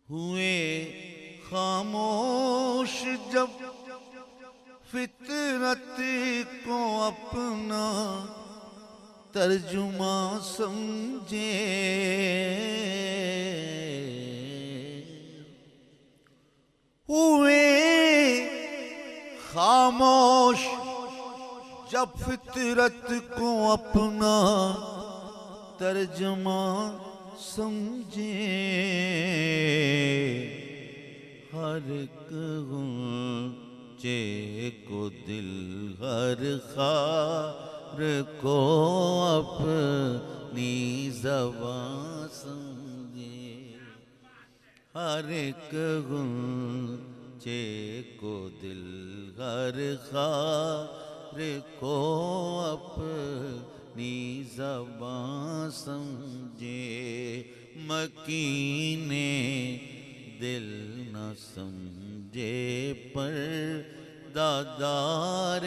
ہوئے خاموش جب فطرت کو اپنا ترجمہ سمجھے، ہوئے خاموش جب فطرت کو اپنا ترجمہ سمجھے، ہر ایک غنچے کو دل ہر خار کو اپنی زبان سمجھے، ہر ایک غنچے کو دل ہر خار کو اپنی زبان سمجھے، مکین دل نہ سمجھے پر دادار